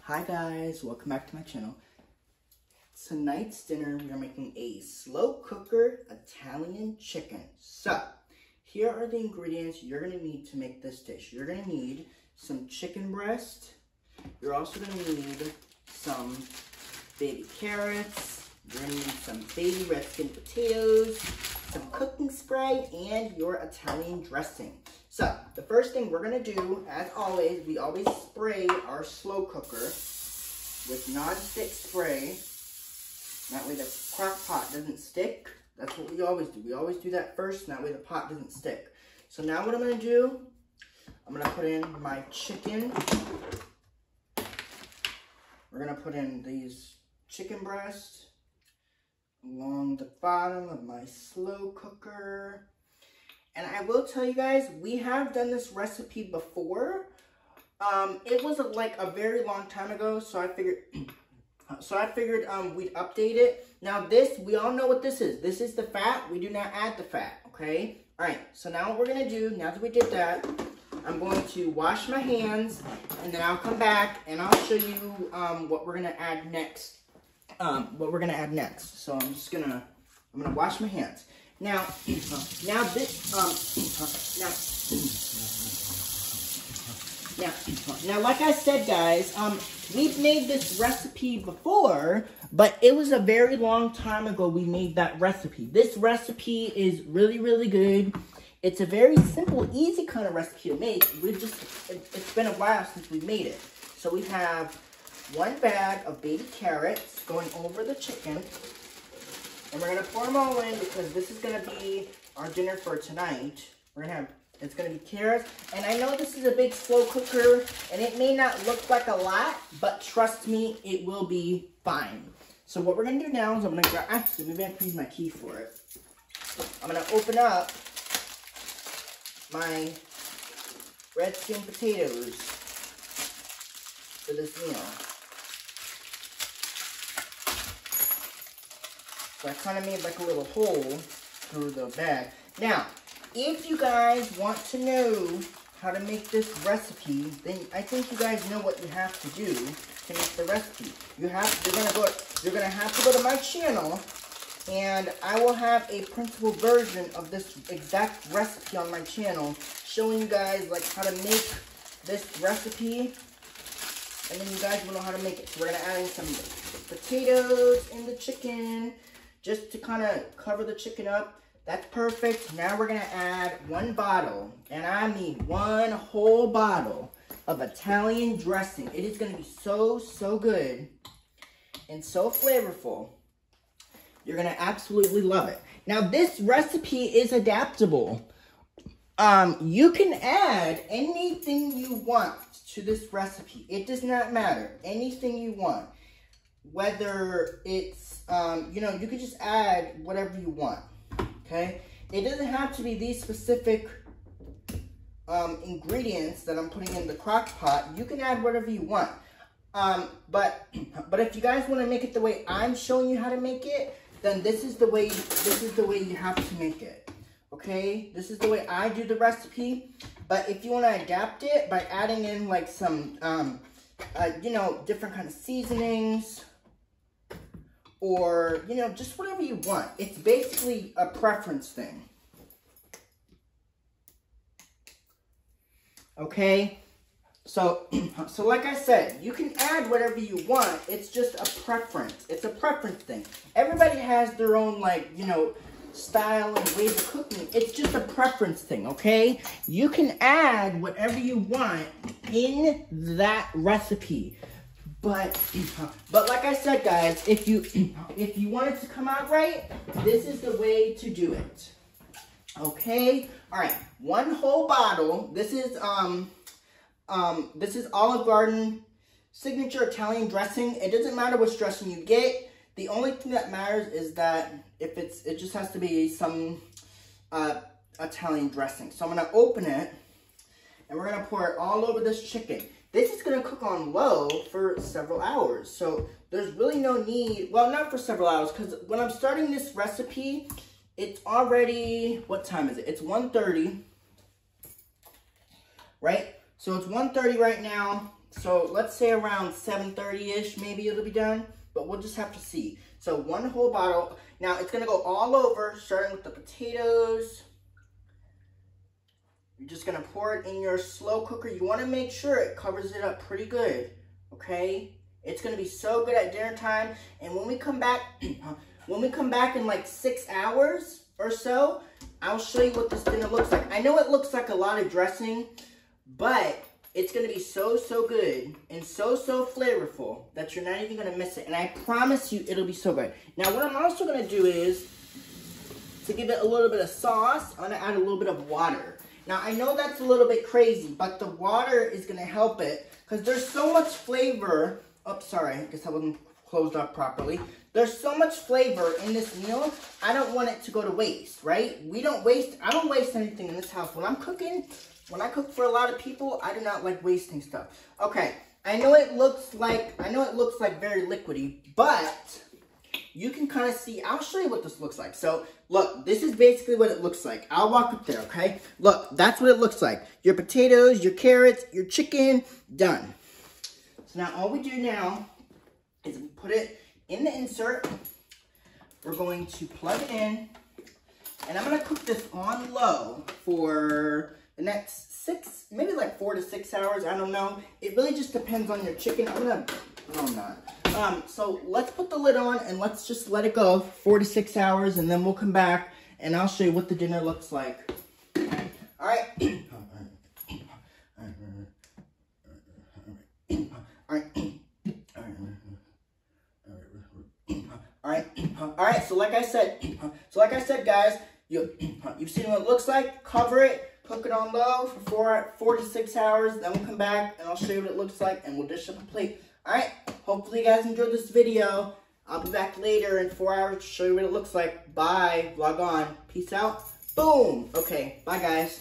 Hi guys, welcome back to my channel. Tonight's dinner, we are making a slow cooker Italian chicken. So, here are the ingredients you're going to need to make this dish. You're going to need some chicken breast. You're also going to need some baby carrots. You're going to need some baby red skin potatoes, some cooking spray, and your Italian dressing. So, the first thing we're going to do, as always, we always spray our slow cooker with non-stick spray. That way the crock pot doesn't stick. That's what we always do. We always do that first, and that way the pot doesn't stick. So now what I'm going to do, I'm going to put in my chicken. We're going to put in these chicken breasts along the bottom of my slow cooker. And I will tell you guys, we have done this recipe before. It was like a very long time ago, so I figured we'd update it. Now this, we all know what this is. This is the fat. We do not add the fat, okay? All right, so now what we're gonna do, now that we did that, I'm going to wash my hands, and then I'll come back and I'll show you what we're gonna add next. So I'm gonna wash my hands. Now like I said, guys, we've made this recipe before, but it was a very long time ago we made that recipe. This recipe is really, really good. It's a very simple, easy kind of recipe to make. It's been a while since we made it. So we have 1 bag of baby carrots going over the chicken. And we're going to pour them all in because this is going to be our dinner for tonight. It's going to be carrots. And I know this is a big slow cooker, and it may not look like a lot, but trust me, it will be fine. So what we're going to do now is I'm going to grab, actually, maybe I can use my key for it. I'm going to open up my red skin potatoes for this meal. So I kind of made like a little hole through the bag. Now, if you guys want to know how to make this recipe, then I think you guys know what you have to do to make the recipe. You're gonna have to go to my channel, and I will have a printable version of this exact recipe on my channel, showing you guys like how to make this recipe, and then you guys will know how to make it. So we're gonna add in some potatoes in the chicken, just to kind of cover the chicken up. That's perfect. Now we're going to add 1 bottle, and I mean 1 whole bottle of Italian dressing. It is going to be so, so good and so flavorful. You're going to absolutely love it. Now this recipe is adaptable. You can add anything you want to this recipe. It does not matter. Anything you want. Whether it's, you could just add whatever you want. Okay, it doesn't have to be these specific ingredients that I'm putting in the crock pot. You can add whatever you want. But if you guys want to make it the way I'm showing you how to make it, then this is the way you have to make it. Okay, this is the way I do the recipe. But if you want to adapt it by adding in like some different kind of seasonings, or, just whatever you want. It's basically a preference thing. Okay? So like I said, you can add whatever you want. It's just a preference. It's a preference thing. Everybody has their own, style and ways of cooking. It's just a preference thing, okay? You can add whatever you want in that recipe. But like I said, guys, if you want it to come out right, this is the way to do it. Okay? All right. 1 whole bottle. This is Olive Garden signature Italian dressing. It doesn't matter which dressing you get. The only thing that matters is that it just has to be some Italian dressing. So I'm gonna open it, and we're gonna pour it all over this chicken. This is going to cook on low for several hours, so there's really no need, well, not for several hours, because when I'm starting this recipe, it's already, what time is it? It's 1:30, right? So it's 1:30 right now. So let's say around 7:30-ish, maybe it'll be done, but we'll just have to see. So 1 whole bottle. Now it's gonna go all over, starting with the potatoes. You're just gonna pour it in your slow cooker. You wanna make sure it covers it up pretty good, okay? It's gonna be so good at dinner time. And when we come back, in like 6 hours or so, I'll show you what this dinner looks like. I know it looks like a lot of dressing, but it's gonna be so, so good and so, so flavorful that you're not even gonna miss it. And I promise you, it'll be so good. Now, what I'm also gonna do is, to give it a little bit of sauce, I'm gonna add a little bit of water. Now, I know that's a little bit crazy, but the water is gonna help it because there's so much flavor. Oh, sorry, I guess I wasn't closed up properly. There's so much flavor in this meal, I don't want it to go to waste, right? I don't waste anything in this house. When I'm cooking, when I cook for a lot of people, I do not like wasting stuff. Okay, I know it looks like very liquidy, but you can kind of see, I'll show you what this looks like. So, look, this is basically what it looks like. I'll walk up there, okay? Look, that's what it looks like. Your potatoes, your carrots, your chicken, done. So now all we do now is we put it in the insert. We're going to plug it in. And I'm going to cook this on low for the next 6, maybe like 4 to 6 hours. I don't know. It really just depends on your chicken. So let's put the lid on and let's just let it go 4 to 6 hours. And then we'll come back and I'll show you what the dinner looks like. All right. All right, so like I said, guys, you've seen what it looks like. Cover it, cook it on low for 4 to 6 hours. Then we'll come back and I'll show you what it looks like and we'll dish up a plate. All right, hopefully you guys enjoyed this video. I'll be back later in 4 hours to show you what it looks like. Bye, vlog on. Peace out. Boom. Okay, bye guys.